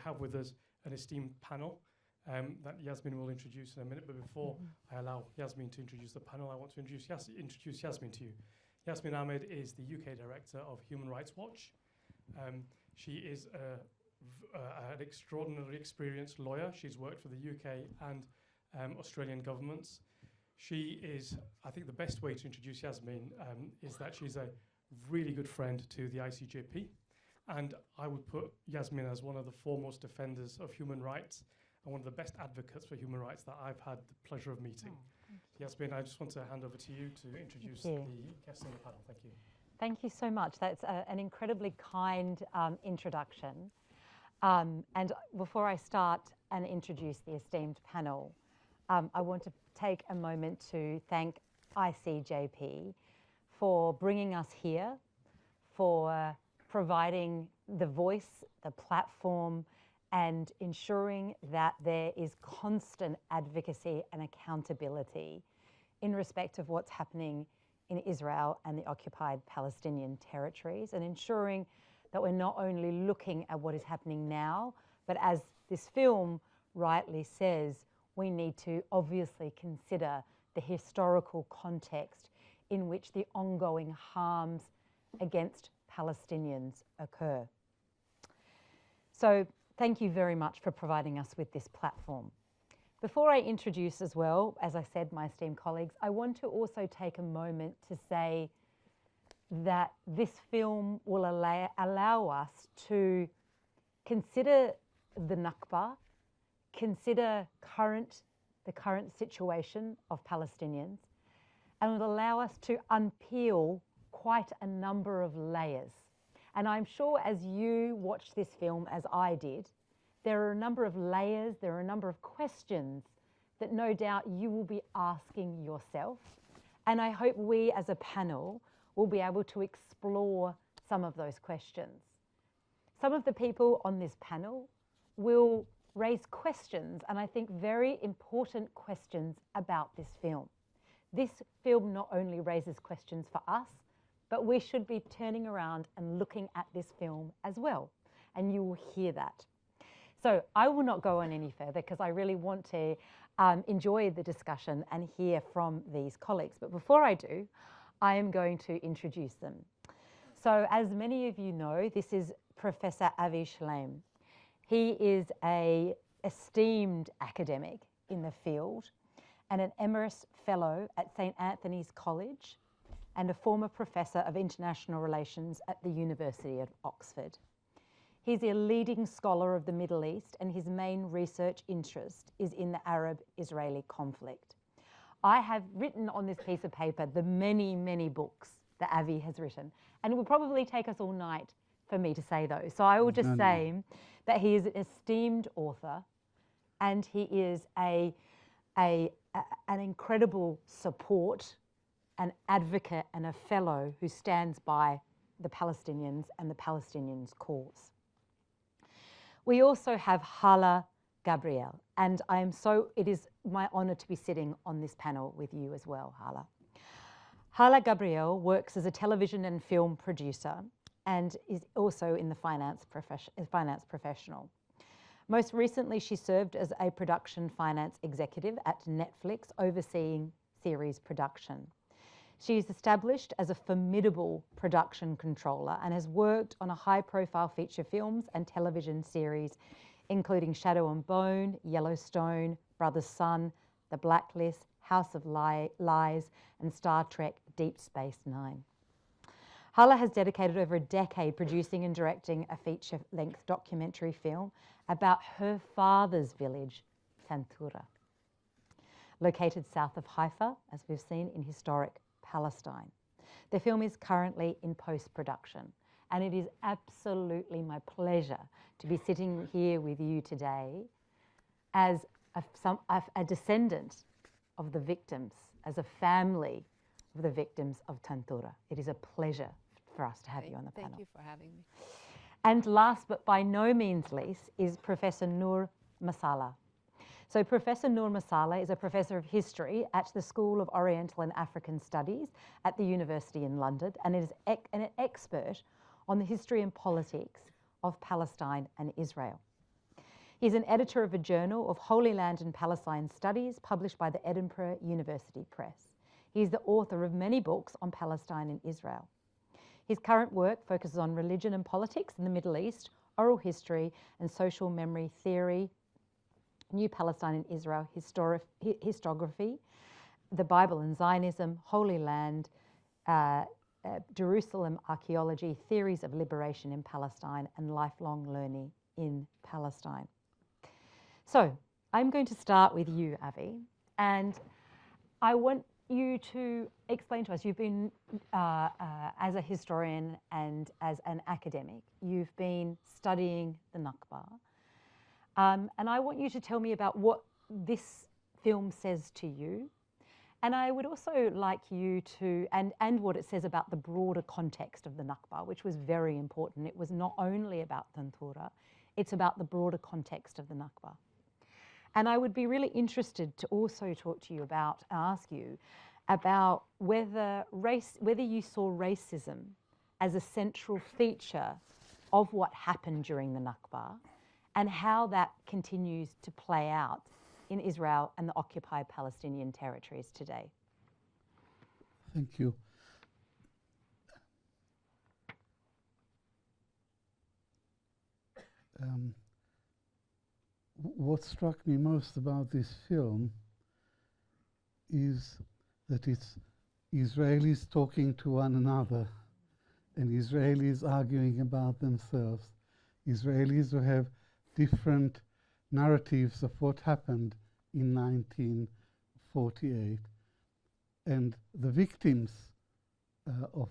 have with us an esteemed panel that Yasmine will introduce in a minute. But before I allow Yasmine to introduce the panel, I want to introduce Yasmine to you. Yasmine Ahmed is the UK Director of Human Rights Watch. She is an extraordinarily experienced lawyer. She's worked for the UK and Australian governments. She is, I think the best way to introduce Yasmine is that she's a really good friend to the ICJP. And I would put Yasmine as one of the foremost defenders of human rights and one of the best advocates for human rights that I've had the pleasure of meeting. Yasmine, I just want to hand over to you to introduce the guests on the panel. Thank you. Thank you so much. That's an incredibly kind introduction. And before I start and introduce the esteemed panel, I want to take a moment to thank ICJP for bringing us here, for providing the voice, the platform, and ensuring that there is constant advocacy and accountability in respect of what's happening in Israel and the occupied Palestinian territories, and ensuring that we're not only looking at what is happening now, but as this film rightly says, we need to obviously consider the historical context in which the ongoing harms against Palestinians occur. So thank you very much for providing us with this platform. Before I introduce as well, as I said, my esteemed colleagues, I want to also take a moment to say that this film will allow us to consider the Nakba, consider the current situation of Palestinians, and will allow us to unpeel quite a number of layers. And I'm sure as you watch this film, as I did, there are a number of layers, there are a number of questions that no doubt you will be asking yourself. And I hope we as a panel will be able to explore some of those questions. Some of the people on this panel will raise questions, and I think very important questions about this film. This film not only raises questions for us, but we should be turning around and looking at this film as well, and you will hear that. So I will not go on any further because I really want to enjoy the discussion and hear from these colleagues. But before I do, I am going to introduce them. So as many of you know, this is Professor Avi Shlaim. He is an esteemed academic in the field and an Emeritus Fellow at St. Anthony's College and a former Professor of International Relations at the University of Oxford. He's a leading scholar of the Middle East and his main research interest is in the Arab-Israeli conflict. I have written on this piece of paper the many, many books that Avi has written, and it will probably take us all night for me to say those. So I will just say that he is an esteemed author and he is an incredible support, an advocate and a fellow who stands by the Palestinians and the Palestinians' cause. We also have Hala Gabriel, and it is my honour to be sitting on this panel with you as well, Hala. Hala Gabriel works as a television and film producer and is also in the finance professional. Most recently, she served as a production finance executive at Netflix, overseeing series production. She is established as a formidable production controller and has worked on a high-profile feature films and television series, including Shadow and Bone, Yellowstone, Brother's Son, The Blacklist, House of Lies, and Star Trek Deep Space Nine. Hala has dedicated over a decade producing and directing a feature-length documentary film about her father's village, Tantura, located south of Haifa, as we've seen, in historic Palestine. The film is currently in post-production, and it is absolutely my pleasure to be sitting here with you today as a descendant of the victims, as a family of the victims of Tantura. It is a pleasure for us to have you on the panel. Thank you for having me. And last but by no means least is Professor Noor Masalha. So Professor Noor Masalha is a professor of history at the School of Oriental and African Studies at the University in London and is an expert on the history and politics of Palestine and Israel. He's an editor of a journal of Holy Land and Palestine Studies published by the Edinburgh University Press. He's the author of many books on Palestine and Israel. His current work focuses on religion and politics in the Middle East, oral history and social memory theory, New Palestine and Israel historiography, the Bible and Zionism, Holy Land, Jerusalem archaeology, theories of liberation in Palestine, and lifelong learning in Palestine. So I'm going to start with you, Avi, and I want you to explain to us, you've been, as a historian and as an academic, you've been studying the Nakba. And I want you to tell me about what this film says to you. And I would also like you to, and what it says about the broader context of the Nakba, which was very important. It was not only about Tantura, it's about the broader context of the Nakba. And I would be really interested to also talk to you about, ask you about whether you saw racism as a central feature of what happened during the Nakba and how that continues to play out in Israel and the occupied Palestinian territories today. Thank you. What struck me most about this film is that it's Israelis talking to one another and Israelis arguing about themselves. Israelis who have different narratives of what happened in 1948. And the victims of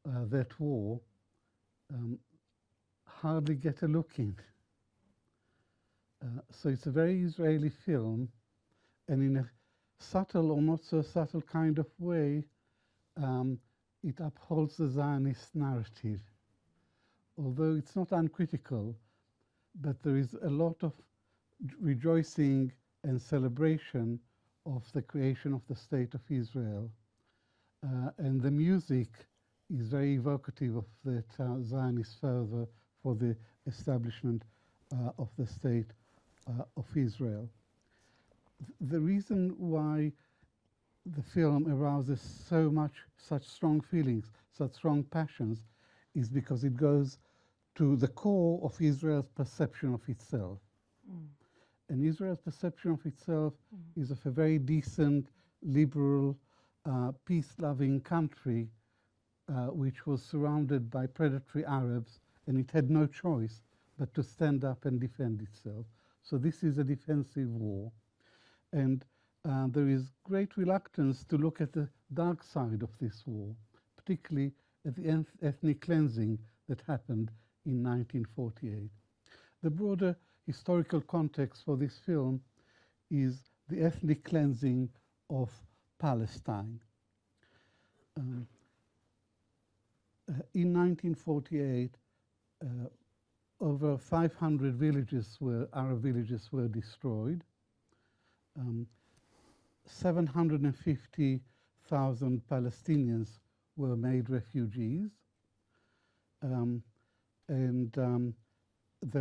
that war hardly get a look in. So it's a very Israeli film, and in a subtle or not so subtle kind of way, it upholds the Zionist narrative. Although it's not uncritical, but there is a lot of rejoicing and celebration of the creation of the State of Israel. And the music is very evocative of that Zionist fervor for the establishment of the State of Israel. The reason why the film arouses such strong feelings, such strong passions, is because it goes to the core of Israel's perception of itself. And Israel's perception of itself is of a very decent, liberal, peace-loving country which was surrounded by predatory Arabs, and it had no choice but to stand up and defend itself. So this is a defensive war. And there is great reluctance to look at the dark side of this war, particularly at the ethnic cleansing that happened in 1948. The broader historical context for this film is the ethnic cleansing of Palestine. In 1948, over 500 Arab villages were destroyed. 750,000 Palestinians were made refugees. There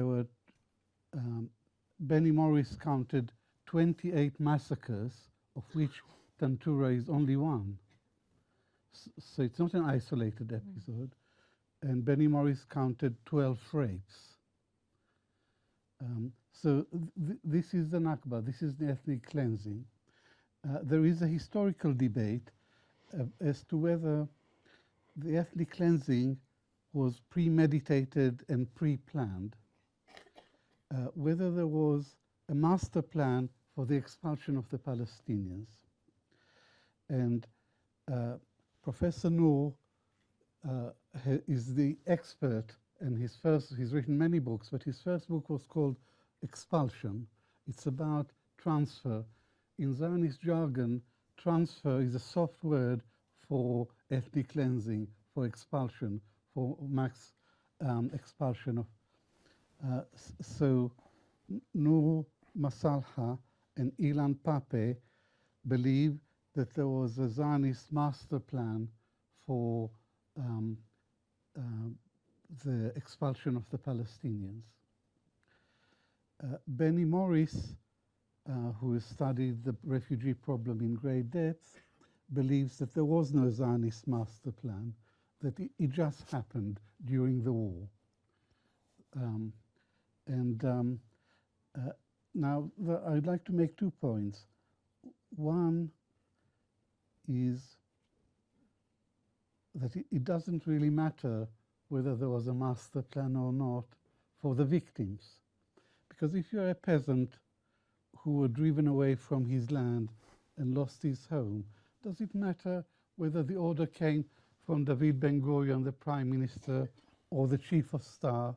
were, Benny Morris counted 28 massacres, of which Tantura is only one. So it's not an isolated episode. And Benny Morris counted 12 rapes. So this is the Nakba, this is the ethnic cleansing. There is a historical debate as to whether the ethnic cleansing was premeditated and pre-planned, whether there was a master plan for the expulsion of the Palestinians. And Professor Noor is the expert, and he's written many books, but his first book was called Expulsion. It's about transfer. In Zionist jargon, transfer is a soft word for ethnic cleansing, for expulsion, for mass expulsion of. So Noor, Masalha, and Ilan Pape believe that there was a Zionist master plan for the expulsion of the Palestinians. Benny Morris, who has studied the refugee problem in great depth, believes that there was no Zionist master plan, that it just happened during the war. Now, I'd like to make 2 points. One is that it doesn't really matter whether there was a master plan or not for the victims. Because if you're a peasant who were driven away from his land and lost his home, does it matter whether the order came from David Ben-Gurion, the Prime Minister, or the Chief of Staff,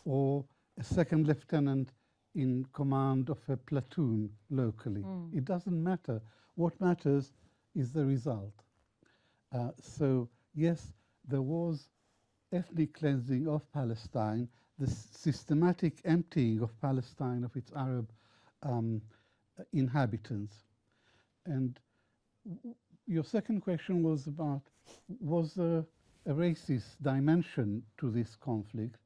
or a second lieutenant in command of a platoon locally? It doesn't matter. What matters is the result. So yes, there was ethnic cleansing of Palestine, the systematic emptying of Palestine of its Arab inhabitants. And your second question was about, was there a racist dimension to this conflict?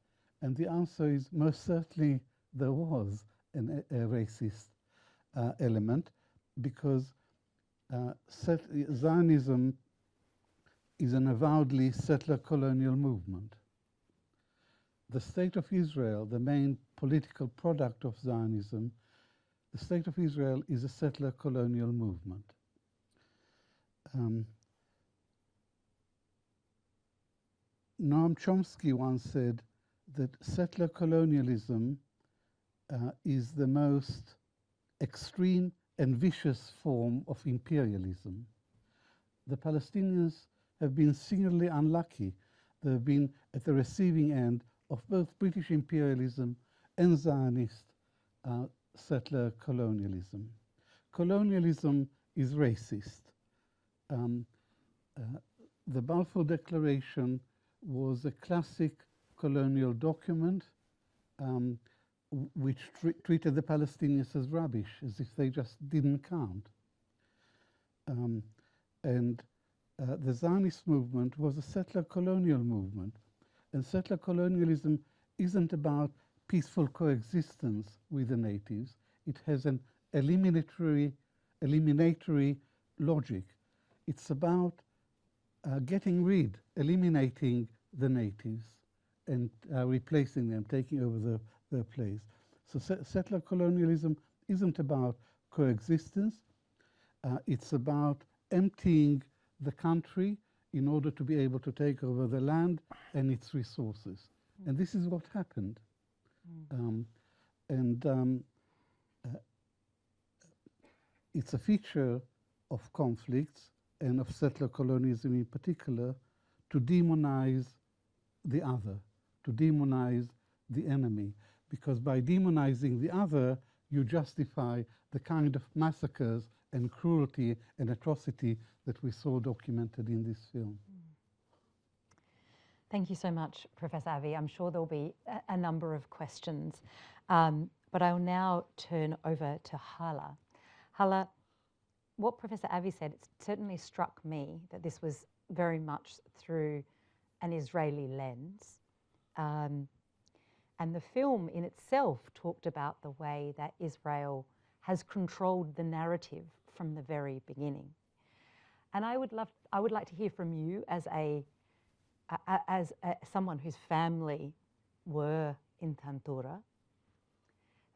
And the answer is most certainly there was a racist element, because Zionism is an avowedly settler colonial movement. The State of Israel, the main political product of Zionism, the State of Israel is a settler colonial movement. Noam Chomsky once said that settler colonialism is the most extreme and vicious form of imperialism. The Palestinians have been singularly unlucky. They have been at the receiving end of both British imperialism and Zionist settler colonialism. Colonialism is racist. The Balfour Declaration was a classic colonial document which treated the Palestinians as rubbish, as if they just didn't count. The Zionist movement was a settler colonial movement. And settler colonialism isn't about peaceful coexistence with the natives. It has an eliminatory logic. It's about eliminating the natives and replacing them, taking over their place. So settler colonialism isn't about coexistence. It's about emptying the country in order to be able to take over the land and its resources. And this is what happened. It's a feature of conflicts and of settler colonialism in particular to demonize the other, to demonize the enemy. Because by demonizing the other, you justify the kind of massacres and cruelty and atrocity that we saw documented in this film. Thank you so much, Professor Avi. I'm sure there'll be a number of questions, but I'll now turn over to Hala. Hala, what Professor Avi said, it certainly struck me that this was very much through an Israeli lens. And the film in itself talked about the way that Israel has controlled the narrative from the very beginning. And I would like to hear from you as someone whose family were in Tantura,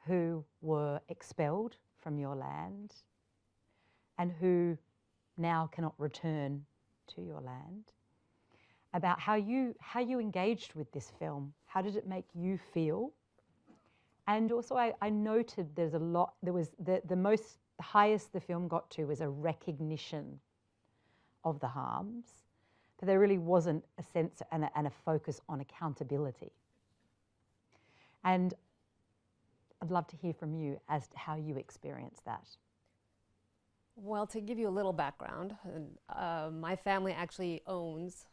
who were expelled from your land, and who now cannot return to your land, about how you engaged with this film. How did it make you feel? And also I noted there was the highest the film got to was a recognition of the harms, but there really wasn't a sense and a focus on accountability. And I'd love to hear from you as to how you experienced that. Well, to give you a little background, my family actually owns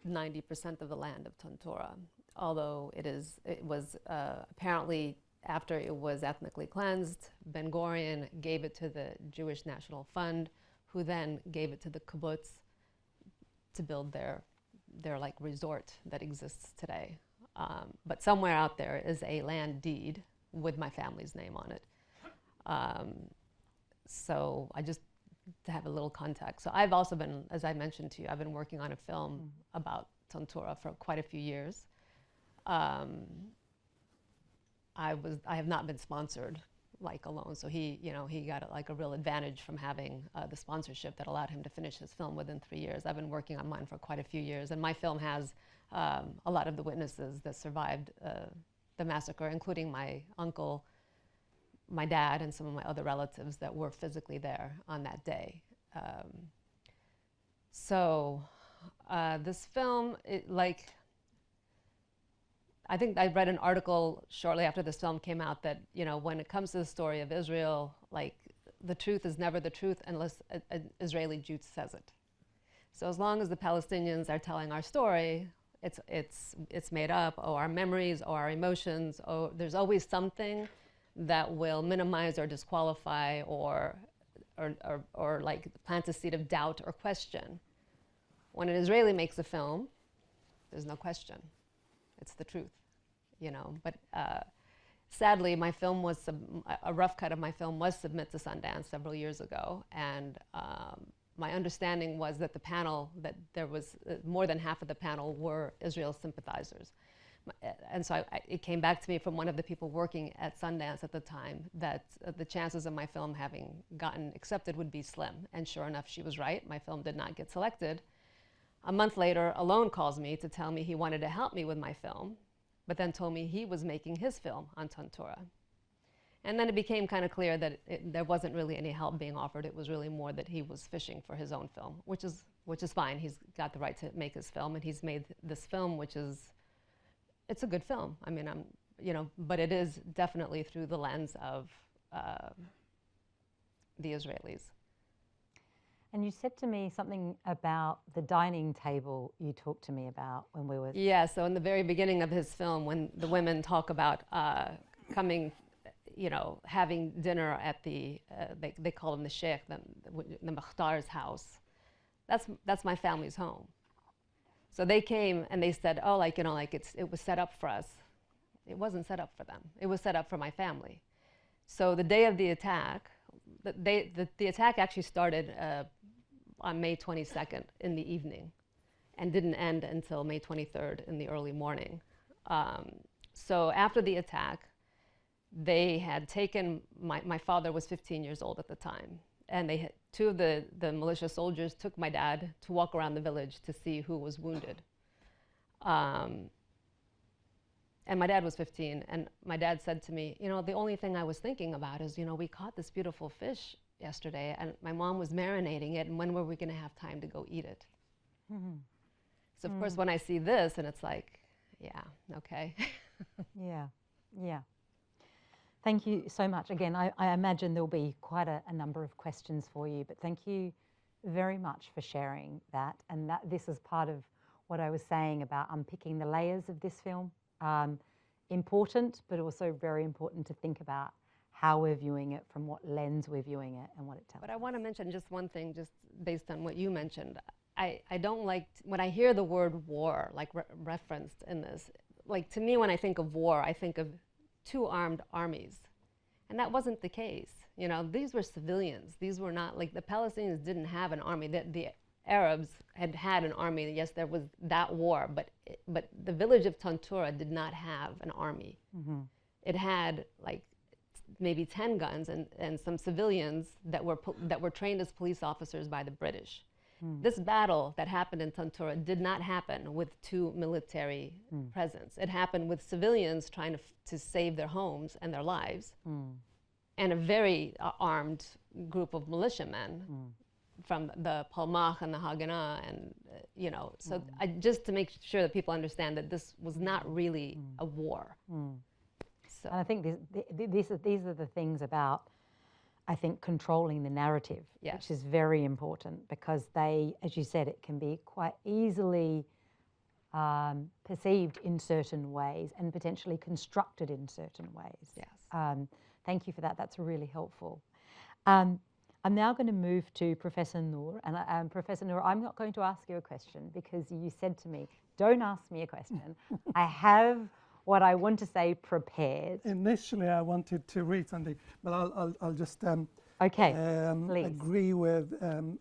90% of the land of Tantura, although it was apparently, after it was ethnically cleansed, Ben-Gurion gave it to the Jewish National Fund, who then gave it to the kibbutz to build their like resort that exists today. But somewhere out there is a land deed with my family's name on it. So I just, to have a little context. So I've also been, as I mentioned to you, I've been working on a film about Tantura for quite a few years. I have not been sponsored like Alon, so he got like a real advantage from having the sponsorship that allowed him to finish his film within 3 years. I've been working on mine for quite a few years, and my film has a lot of the witnesses that survived the massacre, including my uncle, my dad, and some of my other relatives that were physically there on that day. This film, I think I read an article shortly after this film came out that, when it comes to the story of Israel, like, the truth is never the truth unless an Israeli Jew says it. So as long as the Palestinians are telling our story, it's made up, or our memories, or our emotions, or there's always something that will minimize or disqualify or like plant a seed of doubt or question. When an Israeli makes a film, there's no question. It's the truth, But sadly, my film was, a rough cut of my film was submitted to Sundance several years ago. And my understanding was that the panel, that there was more than half of the panel were Israel sympathizers. And so it came back to me from one of the people working at Sundance at the time that the chances of my film having gotten accepted would be slim. And sure enough, she was right. My film did not get selected. A month later, Alon calls me to tell me he wanted to help me with my film, but then told me he was making his film on Tantura. And then it became kind of clear that there wasn't really any help being offered. It was really more that he was fishing for his own film, which is fine. He's got the right to make his film, and he's made this film, it's a good film. I mean, but it is definitely through the lens of the Israelis. And you said to me something about the dining table you talked to me about when we were... Yeah, so in the very beginning of his film, when the women talk about coming, having dinner at the, they call him the sheikh, the Mukhtar's house, that's my family's home. So they came and they said, oh, it was set up for us. It wasn't set up for them. It was set up for my family. So the day of the attack, the attack actually started on May 22nd in the evening and didn't end until May 23rd in the early morning. So after the attack, they had taken, my father was 15 years old at the time, and two of the militia soldiers took my dad to walk around the village to see who was wounded. And my dad was 15, and my dad said to me, the only thing I was thinking about is, we caught this beautiful fish yesterday, and my mom was marinating it, and when were we going to have time to go eat it? Mm-hmm. So of course, when I see this, and it's like, yeah, okay. Yeah. Thank you so much. Again, I imagine there'll be quite a number of questions for you, but thank you very much for sharing that. And that this is part of what I was saying about unpicking the layers of this film. Important, but also very important to think about how we're viewing it, from what lens we're viewing it, and what it tells us. But I want to mention just one thing, just based on what you mentioned. I don't like, when I hear the word war, like referenced in this, like, to me, when I think of war, I think of two armed armies. And that wasn't the case. These were civilians. These were not, like, the Palestinians didn't have an army. The Arabs had an army. Yes, there was that war, but the village of Tantura did not have an army. Mm-hmm. It had, like, maybe 10 guns and some civilians that were trained as police officers by the British. This battle that happened in Tantura did not happen with two military presence. It happened with civilians trying to save their homes and their lives, and a very armed group of militiamen from the Palmach and the Haganah, and so just to make sure that people understand that this was not really a war. So. And I think these are the things about, I think, controlling the narrative, yes, which is very important, because they, as you said, it can be quite easily perceived in certain ways and potentially constructed in certain ways. Yes. Thank you for that. That's really helpful. I'm now going to move to Professor Noor. And Professor Noor, I'm not going to ask you a question, because you said to me don't ask me a question. I have what I want to say prepared. Initially, I wanted to read something, but I'll just Okay, please. agree with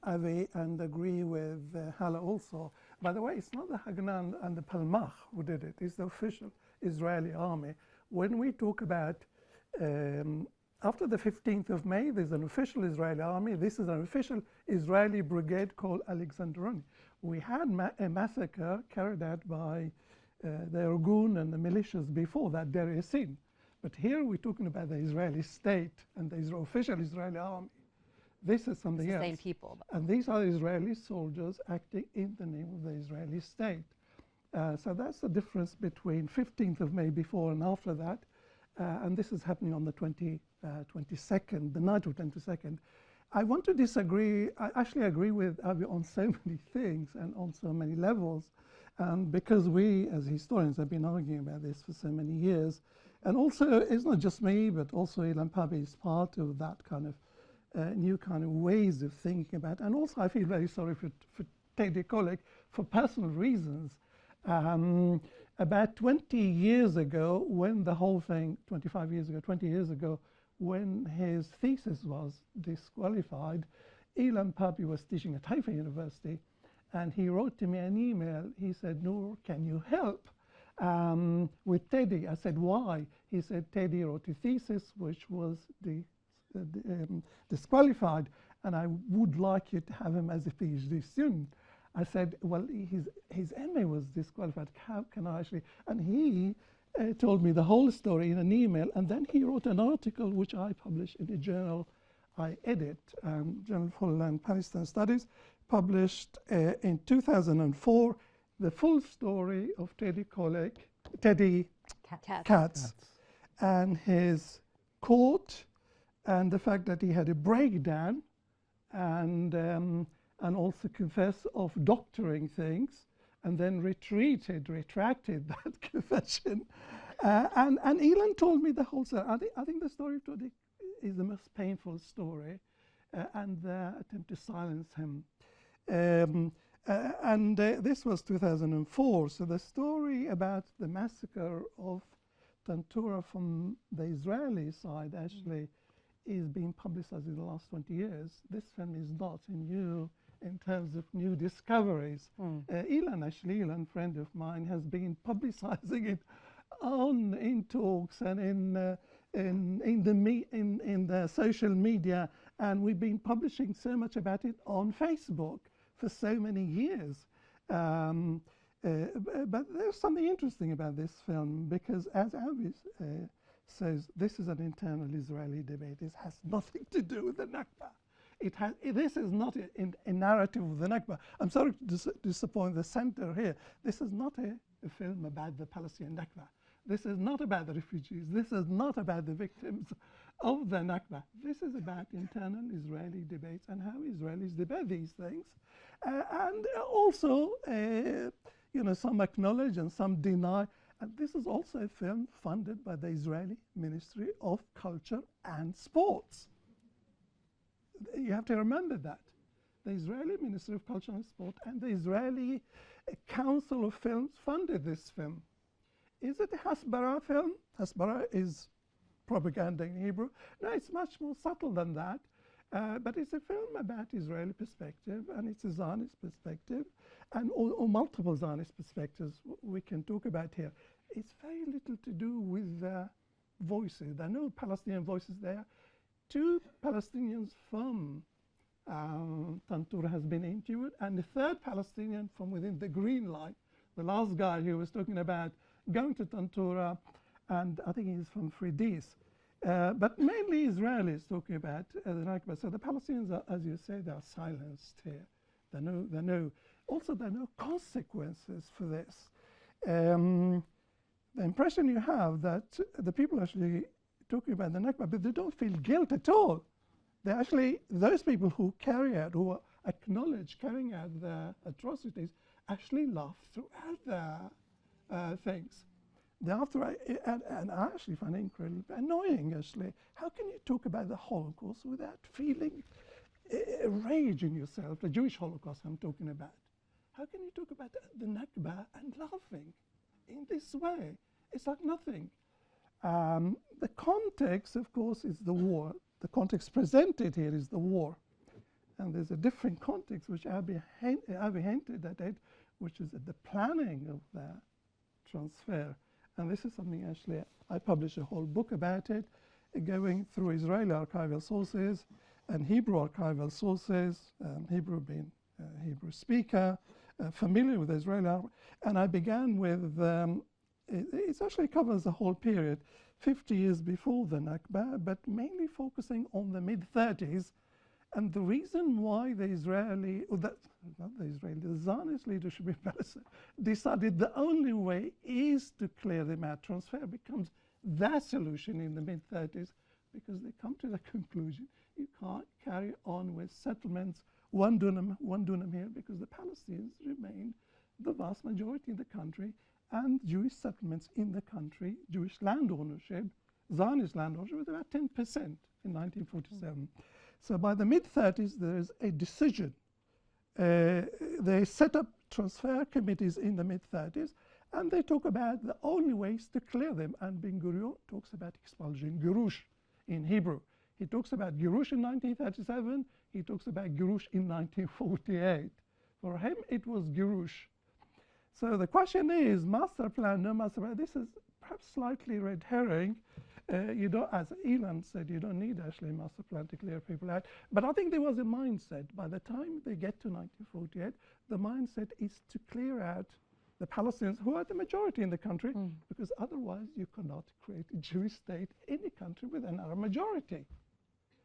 Avi and agree with Hala also. By the way, it's not the Haganah and the Palmach who did it. It's the official Israeli army. When we talk about after the 15th of May, there's an official Israeli army. This is an official Israeli brigade called Alexandroni. We had a massacre carried out by the Irgun and the militias before that, Deir Yassin. But here we're talking about the Israeli state and the official Israeli army. This is something else. The same people. And these are Israeli soldiers acting in the name of the Israeli state. So that's the difference between 15th of May before and after that. And this is happening on the 22nd, the night of 22nd. I want to disagree. I actually agree with Avi on so many things and on so many levels. Because we, as historians, have been arguing about this for so many years. And also, it's not just me, but also Ilan Pappé is part of that kind of new kind of ways of thinking about. And also, I feel very sorry for Teddy Kollek for personal reasons. About 20 years ago, when the whole thing, 25 years ago, 20 years ago, when his thesis was disqualified, Ilan Pappé was teaching at Haifa University, and he wrote to me an email. He said, Noor, can you help with Teddy? I said, why? He said, Teddy wrote a thesis which was disqualified, and I would like you to have him as a PhD student. I said, well, his MA was disqualified. How can I actually? And he told me the whole story in an email, and then he wrote an article which I published in a journal I edit, Journal for Land Palestine Studies, published in 2004, the full story of Teddy Kollek, Teddy Katz, and his court, and the fact that he had a breakdown, and also confessed of doctoring things, and then retracted that confession. And Ilan told me the whole story. I think the story of Teddy is the most painful story, and the attempt to silence him. This was 2004, so the story about the massacre of Tantura from the Israeli side actually is being publicized in the last 20 years. This film is not new in terms of new discoveries. Ilan, friend of mine, has been publicizing it in talks and in the social media, and we've been publishing so much about it on Facebook for so many years. But there's something interesting about this film, because as Avi says, this is an internal Israeli debate. It has nothing to do with the Nakba. This is not a narrative of the Nakba. I'm sorry to disappoint the center here. This is not a film about the Palestinian Nakba. This is not about the refugees. This is not about the victims of the Nakba. This is about internal Israeli debates and how Israelis debate these things. And also, some acknowledge and some deny. And this is also a film funded by the Israeli Ministry of Culture and Sports. You have to remember that. The Israeli Ministry of Culture and Sport and the Israeli Council of Films funded this film. Is it a Hasbara film? Hasbara is propaganda in Hebrew. No, it's much more subtle than that. But it's a film about Israeli perspective, and it's a Zionist perspective, and or multiple Zionist perspectives we can talk about here. It's very little to do with voices. There are no Palestinian voices there. 2 Palestinians from Tantura has been interviewed, and the 3rd Palestinian from within the Green Line, the last guy who was talking about going to Tantura, and I think he's from Fridis. But mainly Israelis talking about the Nakba. So the Palestinians, as you say, they are silenced here. There are no consequences for this. The impression you have that the people actually talking about the Nakba, but they don't feel guilt at all. They actually, those people who acknowledge carrying out the atrocities, actually laugh throughout the things. And I actually find it incredibly annoying, actually. How can you talk about the Holocaust without feeling rage in yourself? The Jewish Holocaust I'm talking about. how can you talk about the Nakba and laughing in this way? It's like nothing. The context, of course, is the war. The context presented here is the war. And there's a different context, which Abby hinted at it, which is at the planning of the transfer. And this is something actually, I published a whole book about it, going through Israeli archival sources and Hebrew archival sources, Hebrew being a Hebrew speaker, familiar with Israeli. And I began with, it actually covers the whole period, 50 years before the Nakba, but mainly focusing on the mid-30s. And the reason why the Zionist leadership in Palestine decided the only way is to clear them out. Transfer becomes that solution in the mid-30s because they come to the conclusion you can't carry on with settlements, one dunam here, because the Palestinians remain the vast majority in the country, and Jewish settlements in the country, Jewish land ownership, Zionist land ownership was about 10% in 1947. So by the mid-30s, there is a decision. They set up transfer committees in the mid-30s, and they talk about the only ways to clear them. And Ben-Gurion talks about expulsion, Girush in Hebrew. He talks about Girush in 1937. He talks about Girush in 1948. For him, it was Girush. So the question is, master plan, no master plan. This is perhaps slightly red herring. You don't, as Elon said, you don't need actually a master plan to clear people out. But I think there was a mindset. By the time they get to 1948, the mindset is to clear out the Palestinians, who are the majority in the country, because otherwise you cannot create a Jewish state in a country with an Arab majority.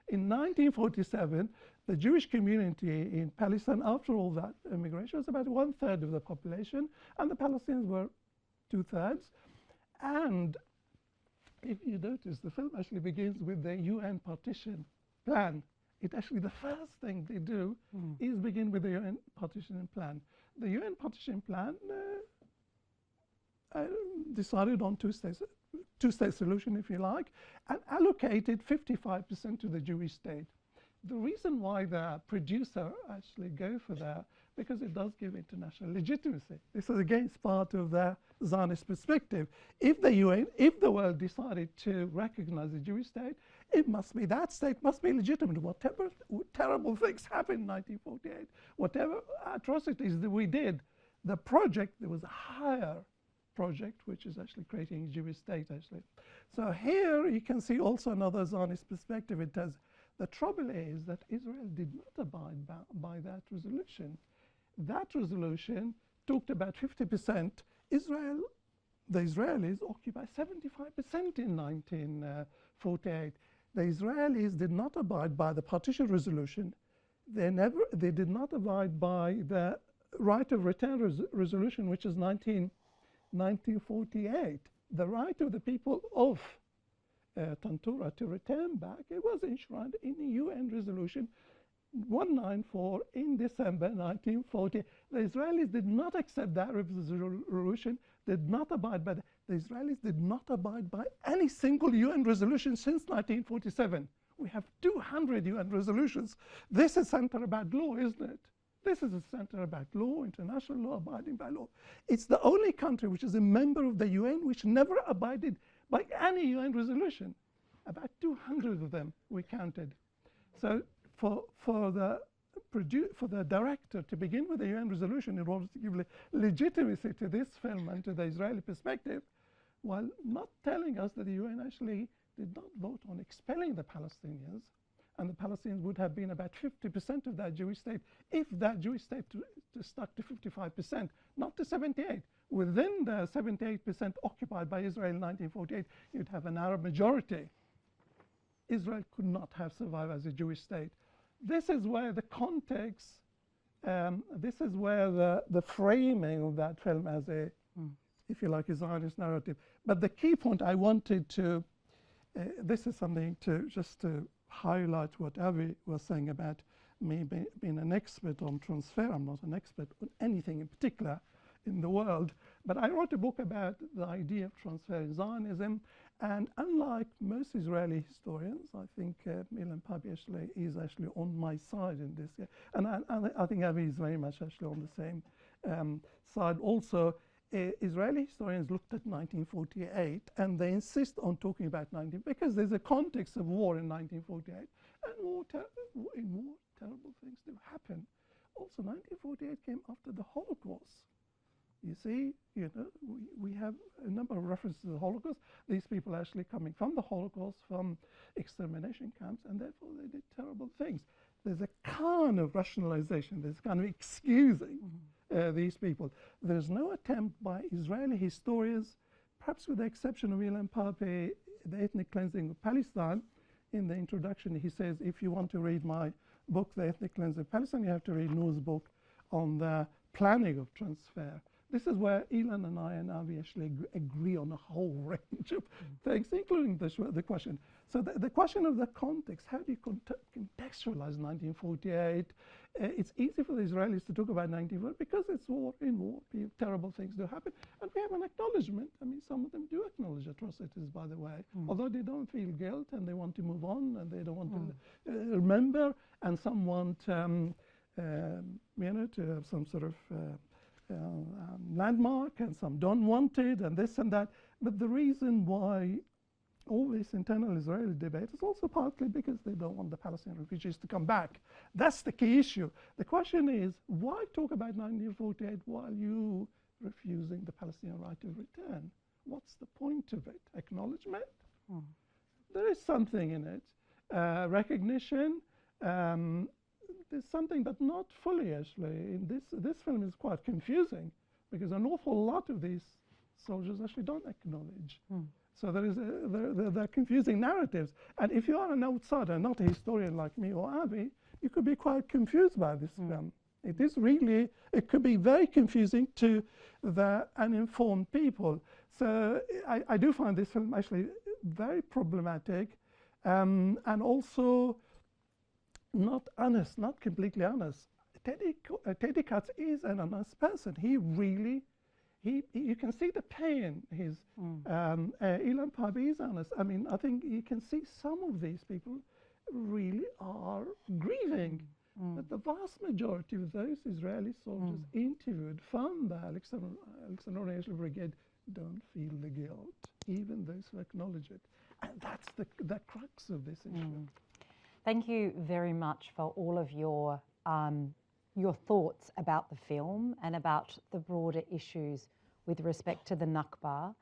In 1947, the Jewish community in Palestine, after all that immigration, was about 1/3 of the population, and the Palestinians were 2/3. And if you notice, the film actually begins with the UN partition plan. It actually, the first thing they do is begin with the UN partition plan. The UN partition plan decided on two-state solution, if you like, and allocated 55% to the Jewish state. The reason why the producer actually go for that, because it does give international legitimacy. This is again part of the Zionist perspective. If the UN, if the world decided to recognize the Jewish state, it must be, that state must be legitimate. Whatever terrible things happened in 1948, whatever atrocities that we did, the project, there was a higher project, which is actually creating a Jewish state, actually. So here you can see also another Zionist perspective. It does. The trouble is that Israel did not abide by that resolution. That resolution talked about 50%. Israel, the Israelis occupied 75% in 1948. The Israelis did not abide by the partition resolution. They did not abide by the right of return resolution, which is 1948. The right of the people of Tantura to return back, it was enshrined in the UN resolution 194 in December 1940. The Israelis did not accept that resolution, did not abide by that. The Israelis did not abide by any single UN resolution since 1947. We have 200 UN resolutions. This is centered about law, isn't it? This is a center about law, international law, abiding by law. It's the only country which is a member of the UN which never abided by any UN resolution. About 200 of them we counted. So for the director to begin with the UN resolution in order to give legitimacy to this film and to the Israeli perspective, while not telling us that the UN actually did not vote on expelling the Palestinians, and the Palestinians would have been about 50% of that Jewish state if that Jewish state stuck to 55%, not to 78. Within the 78% occupied by Israel in 1948, you'd have an Arab majority. Israel could not have survived as a Jewish state. This is where the context, this is where the framing of that film as a, if you like, a Zionist narrative. But the key point I wanted to, this is something to just to highlight what Avi was saying about me being an expert on transfer. I'm not an expert on anything in particular in the world, but I wrote a book about the idea of transfer in Zionism, and unlike most Israeli historians, I think Milan Pabi is actually on my side in this, and I think Avi is very much actually on the same side also. Israeli historians looked at 1948 and they insist on talking about because there's a context of war in 1948 and in war terrible things do happen. Also 1948 came after the Holocaust. You see, we have a number of references to the Holocaust. These people are actually coming from the Holocaust, from extermination camps, and therefore they did terrible things. There's a kind of rationalization, there's kind of excusing these people. There's no attempt by Israeli historians, perhaps with the exception of Ilan Pape, The Ethnic Cleansing of Palestine. In the introduction, he says, if you want to read my book, The Ethnic Cleansing of Palestine, you have to read Noor's book on the planning of transfer. This is where Ilan and I and Avi actually agree on a whole range of things, including the question. So the question of the context, how do you contextualize 1948? It's easy for the Israelis to talk about 1948 because it's war, in war, terrible things do happen. And we have an acknowledgement. I mean, some of them do acknowledge atrocities, by the way, although they don't feel guilt and they want to move on and they don't want to remember, and some want, to have some sort of landmark, and some don't want it, and this and that. But the reason why all this internal Israeli debate is also partly because they don't want the Palestinian refugees to come back. That's the key issue. The question is, why talk about 1948 while you refusing the Palestinian right of return? What's the point of it? Acknowledgement? There is something in it. Recognition. There's something, but not fully, actually. This film is quite confusing because an awful lot of these soldiers actually don't acknowledge. So there are confusing narratives. And if you are an outsider, not a historian like me or Avi, you could be quite confused by this film. It is really, it could be very confusing to the uninformed people. So I do find this film actually very problematic, and also not honest, not completely honest. Teddy Katz is an honest person. He really, you can see the pain. Ilan Pape is honest. I mean, I think you can see some of these people really are grieving. But the vast majority of those Israeli soldiers interviewed from the Alexander Oriental Brigade don't feel the guilt, even those who acknowledge it. And that's the crux of this issue. Thank you very much for all of your thoughts about the film and about the broader issues with respect to the Nakba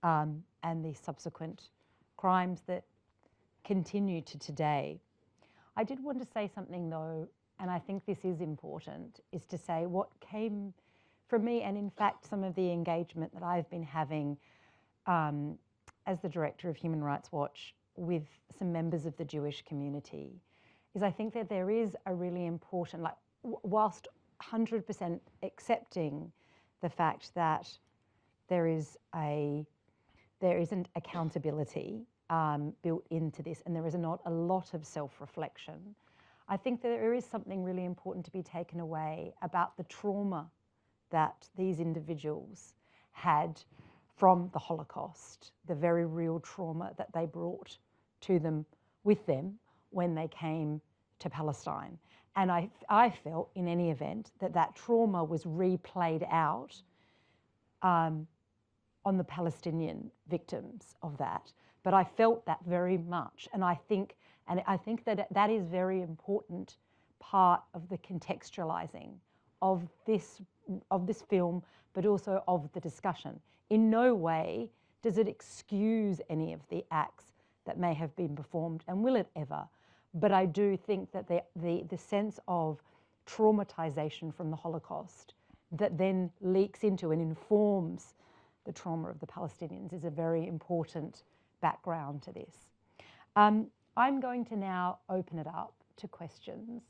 and the subsequent crimes that continue to today. I did want to say something though, and I think this is important, is to say what came from me, and in fact some of the engagement that I've been having as the director of Human Rights Watch with some members of the Jewish community, is I think that there is a really important, like whilst 100% accepting the fact that there isn't accountability built into this, and there is not a lot of self-reflection, I think that there is something really important to be taken away about the trauma that these individuals had from the Holocaust, the very real trauma that they brought to them, with them, when they came to Palestine. And I felt, in any event, that trauma was replayed out on the Palestinian victims of that. But I felt that very much, and I think that is very important part of the contextualizing of this film, but also of the discussion. In no way does it excuse any of the acts that may have been performed, and will it ever? But I do think that the sense of traumatization from the Holocaust that then leaks into and informs the trauma of the Palestinians is a very important background to this. I'm going to now open it up to questions.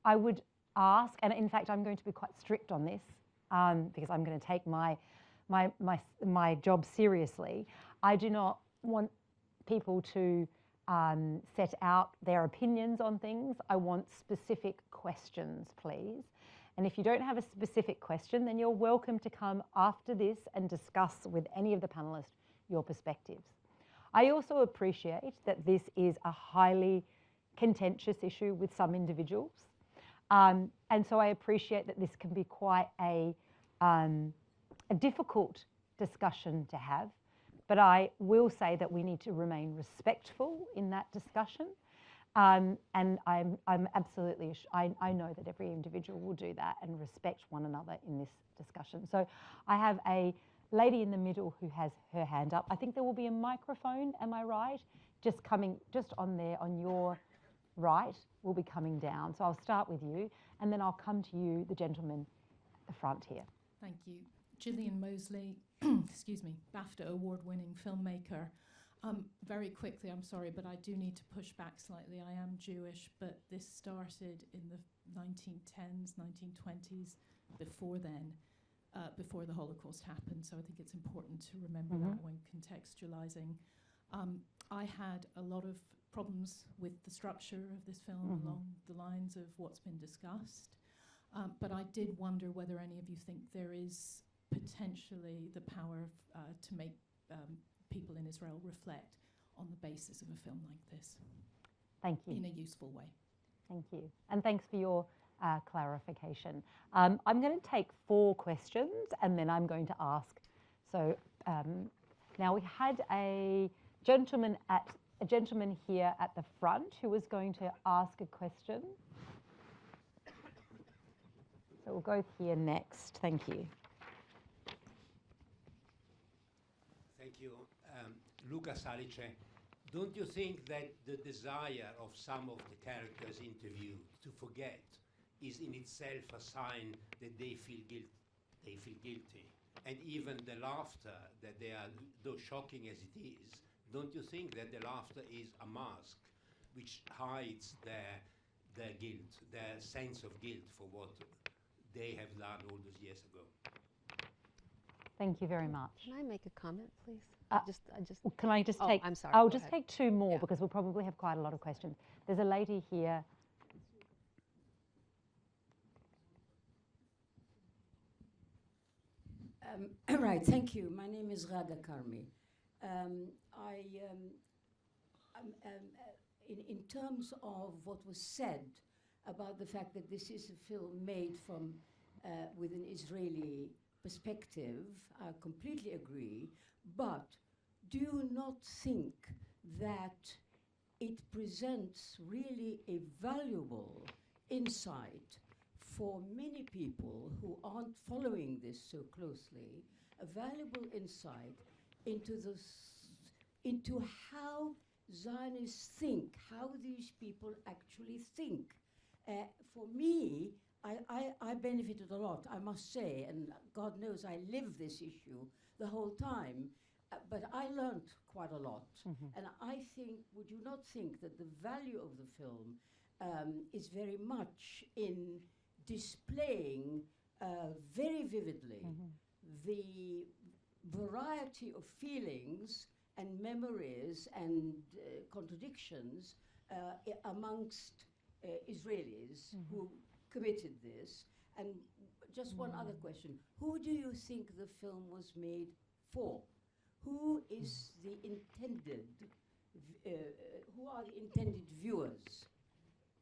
I would ask, and in fact I'm going to be quite strict on this because I'm going to take my job seriously. I do not want people to set out their opinions on things. I want specific questions, please. And if you don't have a specific question, then you're welcome to come after this and discuss with any of the panelists your perspectives. I also appreciate that this is a highly contentious issue with some individuals. And so I appreciate that this can be quite a a difficult discussion to have, but I will say that we need to remain respectful in that discussion. And I'm absolutely, I know that every individual will do that and respect one another in this discussion. So I have a lady in the middle who has her hand up. I think there will be a microphone, am I right? Just coming, just on there, on your right, will be coming down. So I'll start with you, and then I'll come to you, the gentleman at the front here. Thank you. Gillian Mosley, excuse me, BAFTA award-winning filmmaker. Very quickly, I'm sorry, but I do need to push back slightly. I am Jewish, but this started in the 1910s, 1920s, before then, before the Holocaust happened. So I think it's important to remember that when contextualizing. I had a lot of problems with the structure of this film along the lines of what's been discussed. But I did wonder whether any of you think there is potentially the power to make people in Israel reflect on the basis of a film like this. Thank you. In a useful way. Thank you. And thanks for your clarification. I'm going to take 4 questions and then I'm going to ask. So now we had a gentleman here at the front who was going to ask a question. So we'll go here next. Thank you. Thank you. Luca Salice, don't you think that the desire of some of the characters interviewed to forget is in itself a sign that they feel guilty? And even the laughter that they are, though shocking as it is, don't you think that the laughter is a mask which hides their guilt, their sense of guilt for what they have done all those years ago? Thank you very much. Can I make a comment, please? Can I just Oh, take? I'm sorry, I'll go just ahead. take 2 more Yeah. because we'll probably have quite a lot of questions. There's a lady here. Right, thank you. My name is Hala Gabriel. In terms of what was said about the fact that this is a film made from with an Israeli perspective, I completely agree. But do you not think that it presents really a valuable insight for many people who aren't following this so closely, a valuable insight into how Zionists think, how these people actually think. For me, I benefited a lot, I must say, and God knows I live this issue the whole time, but I learned quite a lot. And I think, would you not think that the value of the film is very much in displaying very vividly the variety of feelings and memories and contradictions amongst Israelis who committed this? And just one other question. Who do you think the film was made for? Who is the intended, who are the intended viewers?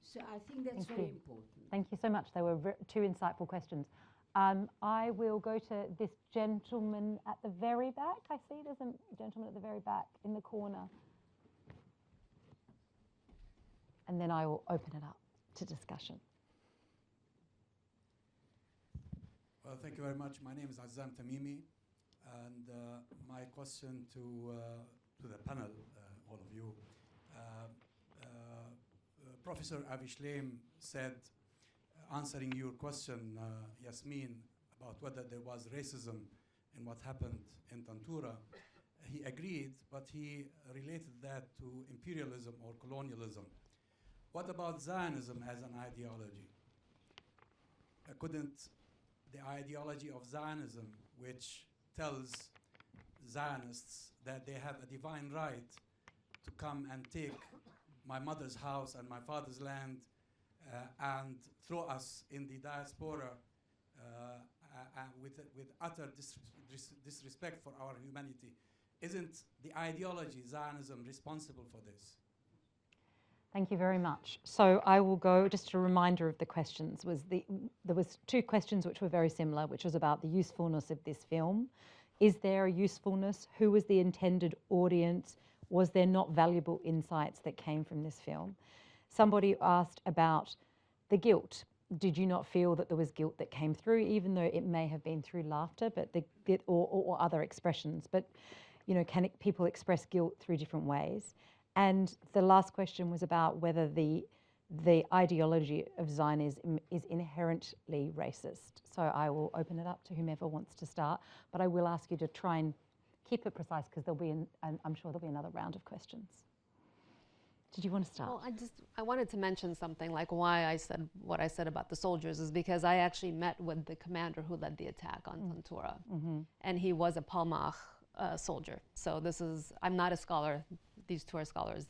So I think that's very important. Thank you so much. They were 2 insightful questions. I will go to this gentleman at the very back. I see there's a gentleman at the very back in the corner. And then I will open it up to discussion. Well, thank you very much. My name is Azam Tamimi, and my question to the panel, all of you. Professor Avi Shlaim said, answering your question, Yasmine, about whether there was racism in what happened in Tantura, he agreed, but he related that to imperialism or colonialism. What about Zionism as an ideology? Couldn't the ideology of Zionism, which tells Zionists that they have a divine right to come and take my mother's house and my father's land and throw us in the diaspora with utter disrespect for our humanity, isn't the ideology Zionism responsible for this? Thank you very much. So I will go, just a reminder of the questions, there was 2 questions which were very similar, which was about the usefulness of this film. Is there a usefulness? Who was the intended audience? Was there not valuable insights that came from this film? Somebody asked about the guilt. Did you not feel that there was guilt that came through, even though it may have been through laughter, but or other expressions? But you know, can people express guilt through different ways? And the last question was about whether the ideology of Zionism is inherently racist. So I will open it up to whomever wants to start, but I will ask you to try and keep it precise, because there'll be, I'm sure there'll be another round of questions. Did you want to start? Well, I wanted to mention something, like why I said what I said about the soldiers is because I actually met with the commander who led the attack on Tantura, and he was a Palmach soldier. So this is, I'm not a scholar. These 2 are scholars,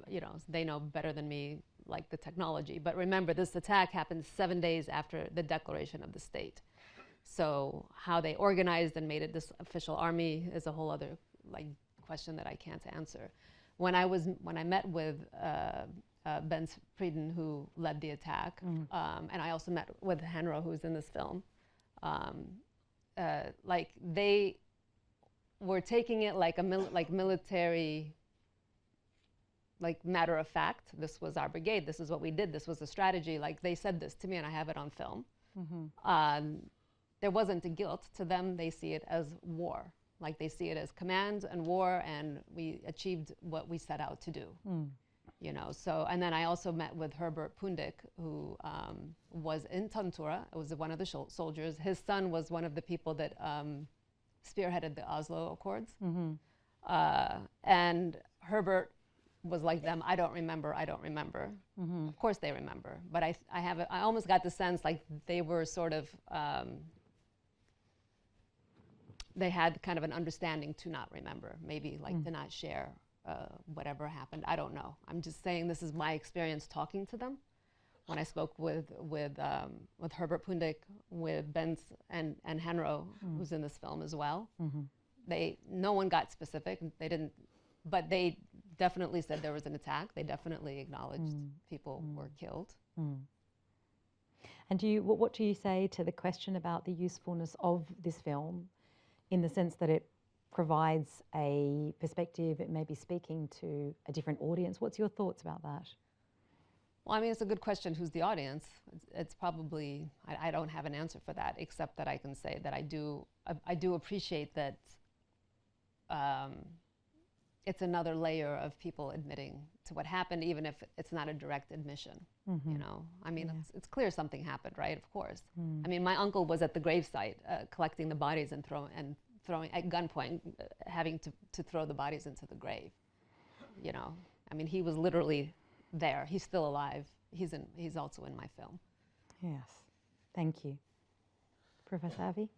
you know, they know better than me, like the technology. But remember, this attack happened 7 days after the declaration of the state. So how they organized and made it this official army is a whole other like question that I can't answer. When I met with Ben Frieden, who led the attack, and I also met with Henro, who's in this film, like they were taking it like a military, like matter of fact. This was our brigade. This is what we did. This was the strategy. Like they said this to me, and I have it on film. There wasn't a guilt to them. They see it as war. Like they see it as command and war, and we achieved what we set out to do. You know, so, and then I also met with Herbert Pundik, who was in Tantura. It was one of the soldiers. His son was one of the people that spearheaded the Oslo Accords. And Herbert was like them, I don't remember. Of course they remember, but I almost got the sense like they were sort of, they had kind of an understanding to not remember, maybe like to not share whatever happened. I don't know. I'm just saying this is my experience talking to them. When I spoke with Herbert Pundik, with Benz and Henro, who's in this film as well, no one got specific. They didn't, but they definitely said there was an attack. They definitely acknowledged people were killed. And what do you say to the question about the usefulness of this film, in the sense that it provides a perspective, it may be speaking to a different audience? What's your thoughts about that? Well, I mean, it's a good question. Who's the audience? It's probably, I don't have an answer for that, except that I can say that I do appreciate that it's another layer of people admitting to what happened, even if it's not a direct admission. You know, I mean, it's clear something happened, right? Of course. I mean, my uncle was at the gravesite collecting the bodies and throwing at gunpoint, having to throw the bodies into the grave. You know, I mean, he was literally there. He's still alive. He's also in my film. Yes, thank you. Professor Avi?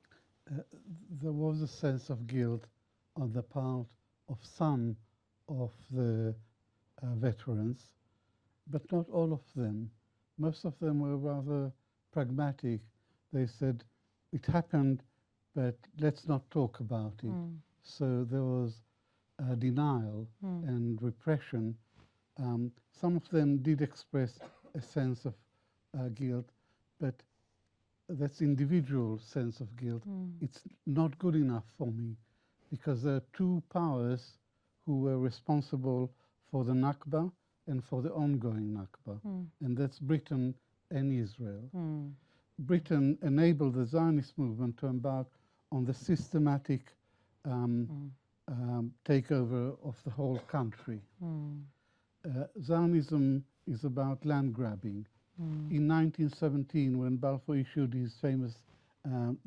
There was a sense of guilt on the part of some of the veterans, but not all of them. Most of them were rather pragmatic. They said, it happened, but let's not talk about it. So there was denial and repression. Some of them did express a sense of guilt, but that's individual sense of guilt. It's not good enough for me, because there are 2 powers who were responsible for the Nakba and for the ongoing Nakba, and that's Britain and Israel. Britain enabled the Zionist movement to embark on the systematic takeover of the whole country. Zionism is about land grabbing. In 1917, when Balfour issued his famous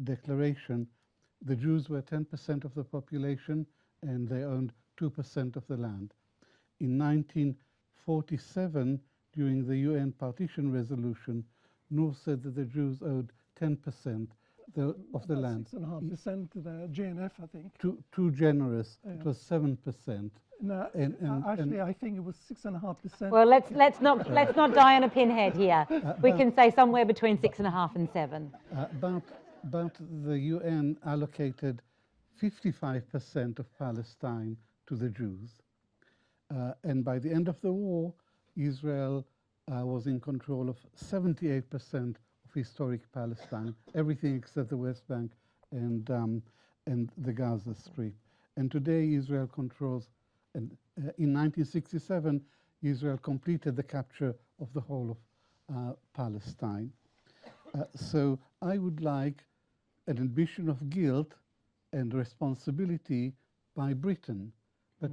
declaration, the Jews were 10% of the population and they owned 2% of the land. In 1947, during the UN partition resolution, Noor said that the Jews owed 10% of the land. 6.5% to the GNF, I think. Too generous. Yeah. It was 7%. No, actually, I think it was 6.5%. Well, let's not die on a pinhead here. We can say somewhere between 6.5 and 7. But the UN allocated 55% of Palestine to the Jews, and by the end of the war, Israel was in control of 78% of historic Palestine, everything except the West Bank and the Gaza Strip. And today Israel controls, and in 1967, Israel completed the capture of the whole of Palestine. So I would like an admission of guilt and responsibility by Britain. But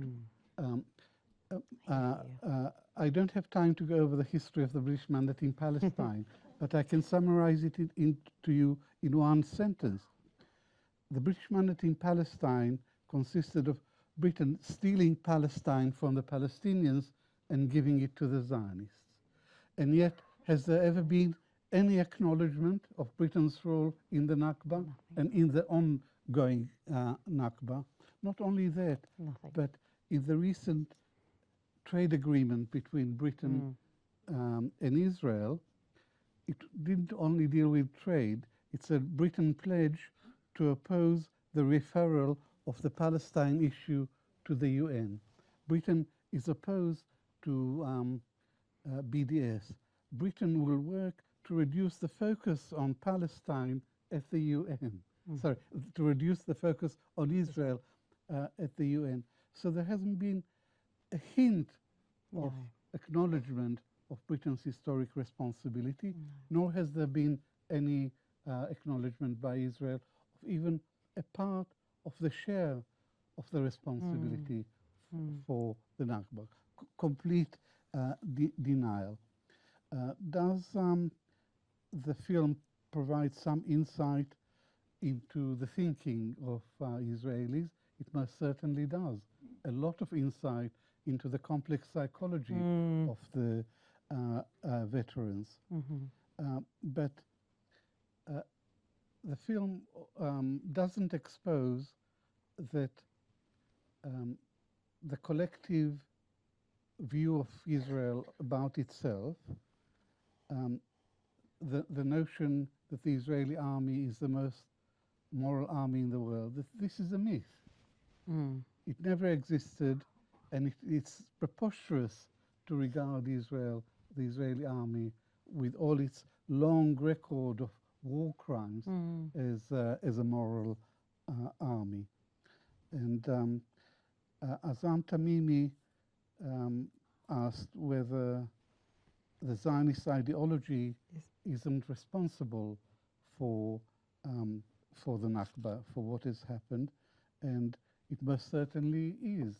I don't have time to go over the history of the British mandate in Palestine, but I can summarize it to you in one sentence. The British mandate in Palestine consisted of Britain stealing Palestine from the Palestinians and giving it to the Zionists. And yet, has there ever been any acknowledgement of Britain's role in the Nakba and in the ongoing Nakba? Not only that, but in the recent trade agreement between Britain and Israel, it didn't only deal with trade. It said Britain pledged to oppose the referral of the Palestine issue to the UN. Britain is opposed to BDS. Britain will work to reduce the focus on Palestine at the UN. Sorry, to reduce the focus on Israel at the UN. So there hasn't been a hint of acknowledgement of Britain's historic responsibility, nor has there been any acknowledgement by Israel of even a part of the share of the responsibility for the Nakba. Complete denial. Does the film provide some insight into the thinking of Israelis? It most certainly does. A lot of insight into the complex psychology of the veterans. But the film doesn't expose that the collective view of Israel about itself, the notion that the Israeli army is the most moral army in the world, this is a myth. It never existed, and it's preposterous to regard Israel, the Israeli army, with all its long record of war crimes as a moral army. And Azam Tamimi asked whether the Zionist ideology isn't responsible for the Nakba, for what has happened, and it most certainly is.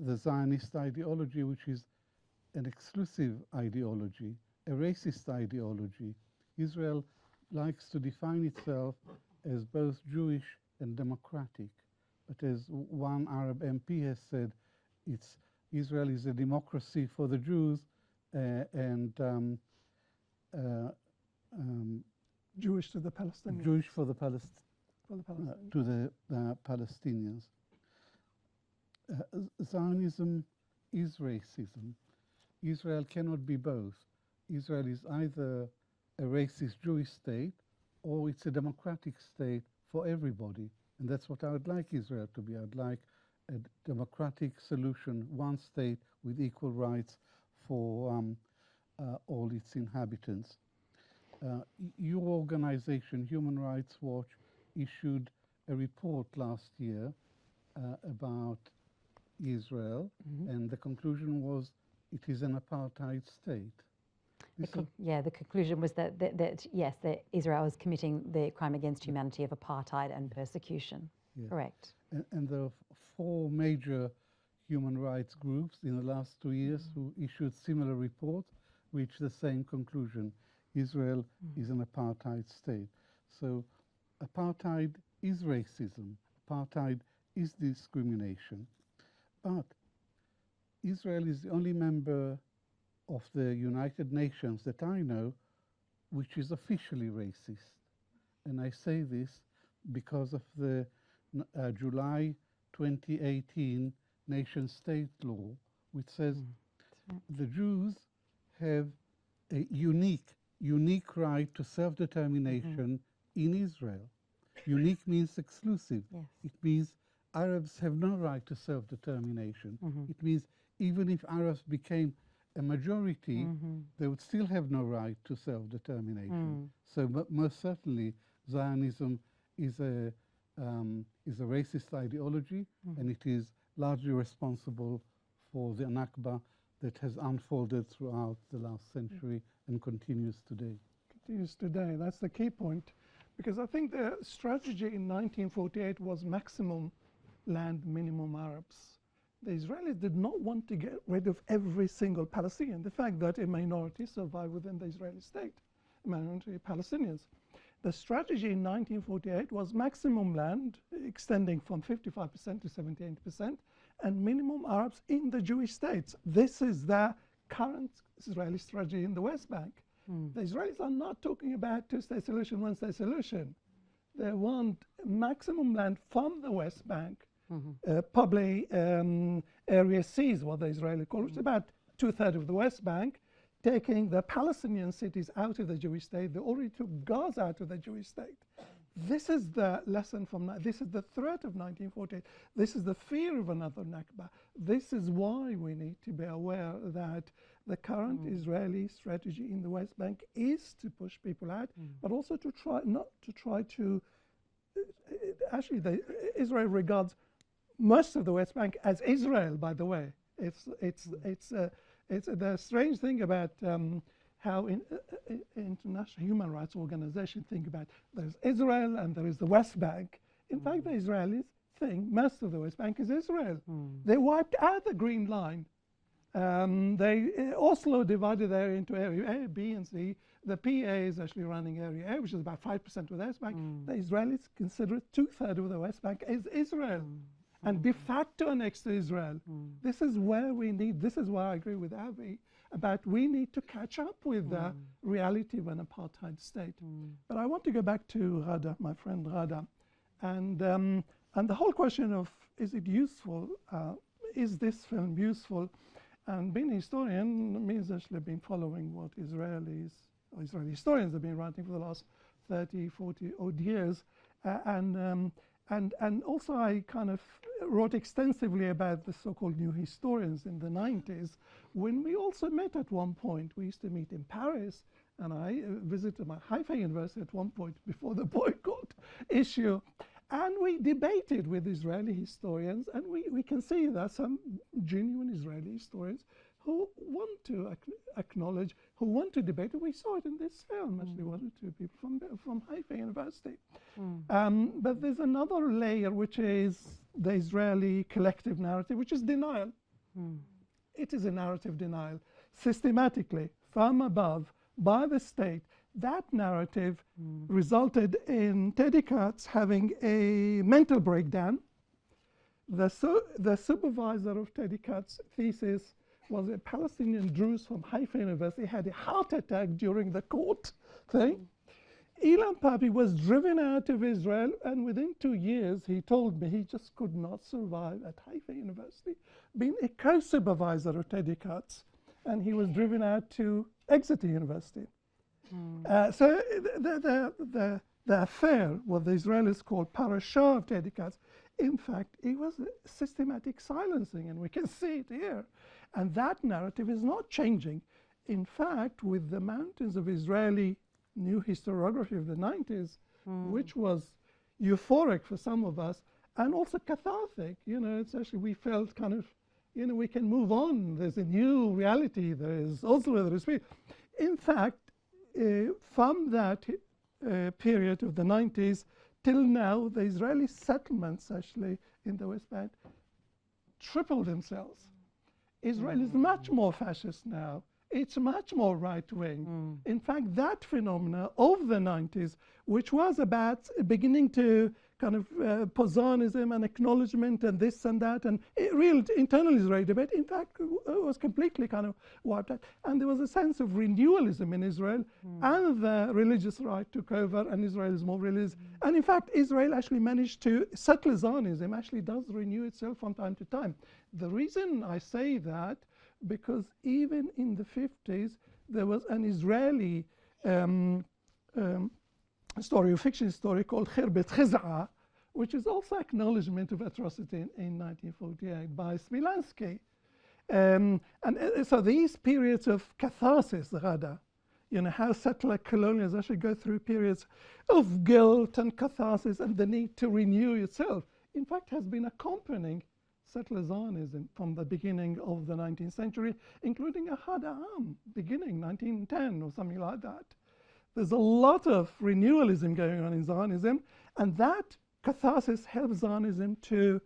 The Zionist ideology, which is an exclusive ideology, a racist ideology. Israel likes to define itself as both Jewish and democratic. But as one Arab MP has said, Israel is a democracy for the Jews and Jewish to the Palestinians. Jewish for the to the Palestinians. Zionism is racism. Israel cannot be both. Israel is either a racist Jewish state or it's a democratic state for everybody. And that's what I would like Israel to be. I'd like a democratic solution, one state with equal rights for all its inhabitants. Your organization, Human Rights Watch, issued a report last year about Israel, and the conclusion was it is an apartheid state. The conclusion was that yes, that Israel is committing the crime against humanity of apartheid and persecution. Yeah. Correct. And there are 4 major human rights groups in the last 2 years who issued similar reports, reached the same conclusion. Israel is an apartheid state. So apartheid is racism. Apartheid is discrimination. But Israel is the only member of the United Nations that I know which is officially racist. And I say this because of the July 2018 nation-state law, which says the Jews have a unique right to self-determination in Israel. Unique means exclusive. Yes. It means Arabs have no right to self-determination. It means even if Arabs became a majority, they would still have no right to self-determination. So most certainly, Zionism is a racist ideology, and it is largely responsible for the Nakba that has unfolded throughout the last century and continues today. Continues today. That's the key point, because I think the strategy in 1948 was maximum land, minimum Arabs. The Israelis did not want to get rid of every single Palestinian. The fact that a minority survived within the Israeli state, a minority of Palestinians. The strategy in 1948 was maximum land, extending from 55% to 78%, and minimum Arabs in the Jewish states. This is the current Israeli strategy in the West Bank. The Israelis are not talking about two-state solution, one-state solution. They want maximum land from the West Bank, probably Area C is what the Israeli call it, about 2/3 of the West Bank, taking the Palestinian cities out of the Jewish state. They already took Gaza out of the Jewish state. This is the lesson from, this is the threat of 1948. This is the fear of another Nakba. This is why we need to be aware that the current Israeli strategy in the West Bank is to push people out, but also to try, not to try to, actually Israel regards most of the West Bank as Israel, by the way. It's the strange thing about how international human rights organizations think about there's Israel and there is the West Bank. In fact, the Israelis think most of the West Bank is Israel. They wiped out the Green Line. Oslo divided the area into area A, B, and C. The PA is actually running area A, which is about 5% of the West Bank. The Israelis consider 2/3 of the West Bank as Israel. And de facto next to Israel. This is where we need, this is where I agree with Avi, about we need to catch up with the reality of an apartheid state. But I want to go back to Ghada, my friend Ghada, and the whole question of, is it useful? Is this film useful? And being a historian means actually been following what Israeli historians have been writing for the last 30, 40 odd years. And also I kind of wrote extensively about the so-called new historians in the 90s, when we also met at one point. We used to meet in Paris, and I visited my Haifa University at one point before the boycott issue. And we debated with Israeli historians, and we can see that some genuine Israeli historians who want to acknowledge, who want to debate, and we saw it in this film, actually, one or two people from Haifa University. But there's another layer, which is the Israeli collective narrative, which is denial. It is a narrative denial, systematically, from above, by the state. That narrative resulted in Teddy Katz having a mental breakdown. The supervisor of Teddy Katz's thesis was a Palestinian Druze from Haifa University, had a heart attack during the court thing. Ilan Pappy was driven out of Israel, and within 2 years, he told me he just could not survive at Haifa University, being a co-supervisor of Teddy Katz, and he was driven out to Exeter University. So the affair, what the Israelis call parashah of Teddy Katz, in fact, it was systematic silencing, and we can see it here. And that narrative is not changing. In fact, with the mountains of Israeli new historiography of the 90s, which was euphoric for some of us, and also cathartic, it's actually, we felt kind of, we can move on. There's a new reality. There is Oslo, there is peace. In fact, from that period of the 90s till now, the Israeli settlements actually in the West Bank tripled themselves. Israel is much more fascist now. It's much more right-wing. In fact, that phenomena of the 90s, which was about beginning to kind of Posanism and acknowledgement and this and that, and real internal Israeli debate, in fact, was completely kind of wiped out. And there was a sense of renewalism in Israel, and the religious right took over, and Israel is more religious. And in fact, Israel actually managed to, settler Zionism actually does renew itself from time to time. The reason I say that, because even in the 50s, there was an Israeli story, a fiction story called Khirbet Khiz'a, which is also acknowledgement of atrocity in 1948 by Smilansky. So these periods of catharsis, Ghada, you know, how settler colonials actually go through periods of guilt and catharsis and the need to renew yourself, in fact, has been accompanying settler Zionism from the beginning of the 19th century, including Ahad Am, beginning 1910 or something like that. There's a lot of renewalism going on in Zionism, and that catharsis helps Zionism to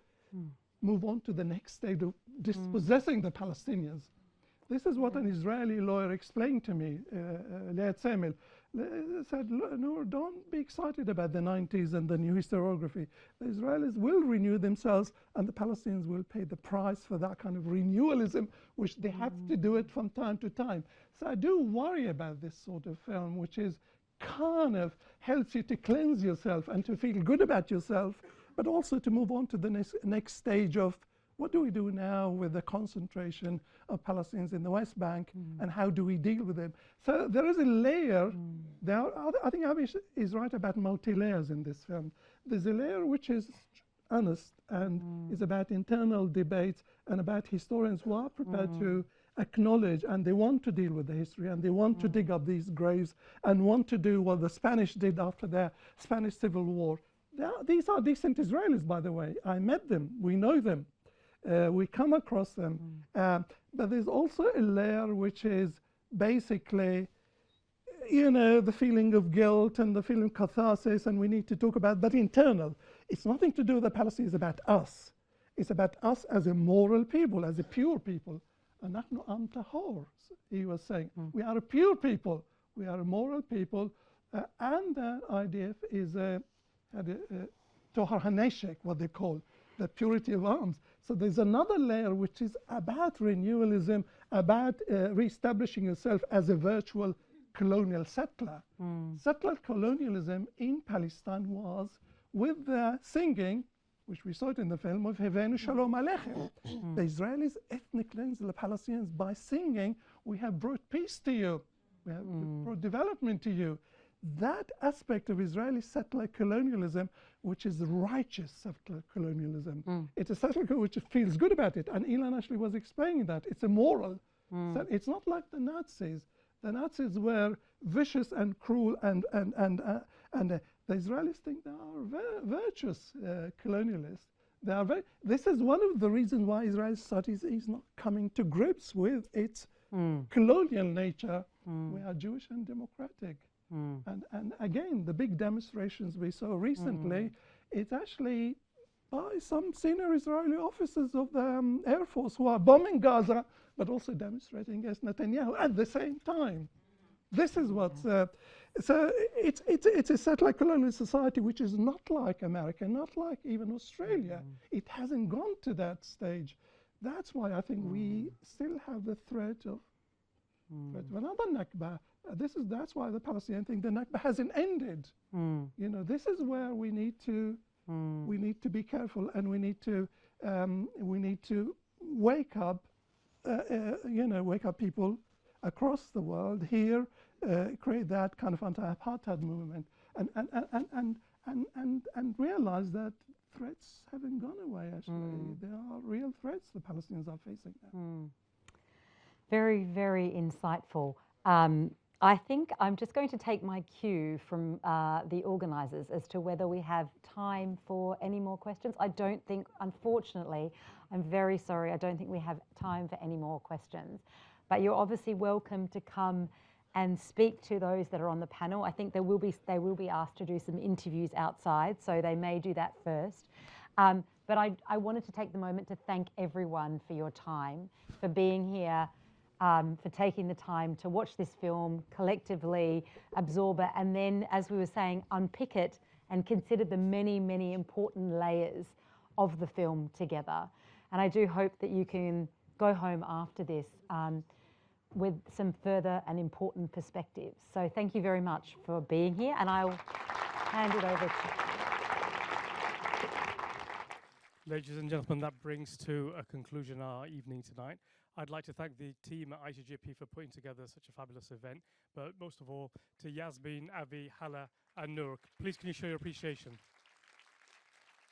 move on to the next stage of dispossessing the Palestinians. This is what an Israeli lawyer explained to me, Liat Semel. Said, no, don't be excited about the 90s and the new historiography. The Israelis will renew themselves and the Palestinians will pay the price for that kind of renewalism, which they have to do it from time to time. So I do worry about this sort of film, which is kind of helps you to cleanse yourself and to feel good about yourself, but also to move on to the next stage of what do we do now with the concentration of Palestinians in the West Bank, and how do we deal with them? So there is a layer. I think Avish is right about multi-layers in this film. There's a layer which is honest and is about internal debates and about historians who are prepared to acknowledge, and they want to deal with the history, and they want to dig up these graves and want to do what the Spanish did after the Spanish Civil War. These are decent Israelis, by the way. I met them. We know them. We come across them. But there's also a layer which is basically, you know, the feeling of guilt and the feeling of catharsis, and we need to talk about that internal. It's nothing to do with the Palestinians, it's about us. It's about us as a moral people, as a pure people. And nahnu am tahor, he was saying. We are a pure people. We are a moral people. And the IDF is Tohar Haneshek, what they call, the purity of arms. So there's another layer which is about renewalism, about reestablishing yourself as a virtual colonial settler. Settler colonialism in Palestine was with the singing, which we saw it in the film, of Hevenu Shalom Aleichem. The Israelis ethnic cleanse the Palestinians by singing, we have brought peace to you, we have brought development to you. That aspect of Israeli settler colonialism, which is righteous settler colonialism. It's a settler which feels good about it. And Elon actually was explaining that. It's a moral. So it's not like the Nazis. The Nazis were vicious and cruel, and the Israelis think they are virtuous colonialists. They are this is one of the reasons why Israeli society is not coming to grips with its colonial nature. We are Jewish and democratic. And again, the big demonstrations we saw recently, it's actually by some senior Israeli officers of the Air Force who are bombing Gaza, but also demonstrating against Netanyahu at the same time. This is what's... so it's a settler colonial society which is not like America, not like even Australia. It hasn't gone to that stage. That's why I think we still have the threat of another Nakba. That's why the Palestinians think the Nakba hasn't ended. You know, this is where we need to be careful, and we need to wake up. Wake up people across the world here, create that kind of anti-apartheid movement, and realize that threats haven't gone away. Actually, there are real threats the Palestinians are facing now. Very, very insightful. I think I'm just going to take my cue from the organisers as to whether we have time for any more questions. I don't think, unfortunately, I'm very sorry, I don't think we have time for any more questions. But you're obviously welcome to come and speak to those that are on the panel. I think they will be asked to do some interviews outside, so they may do that first. But I wanted to take the moment to thank everyone for your time, for being here, for taking the time to watch this film, collectively absorb it, and then, as we were saying, unpick it and consider the many, many important layers of the film together. And I do hope that you can go home after this with some further and important perspectives. So thank you very much for being here, and I'll hand it over to you. Ladies and gentlemen, that brings to a conclusion our evening tonight. I'd like to thank the team at ICJP for putting together such a fabulous event, but most of all to Yasmine, Avi, Hala and Nur. Please can you show your appreciation?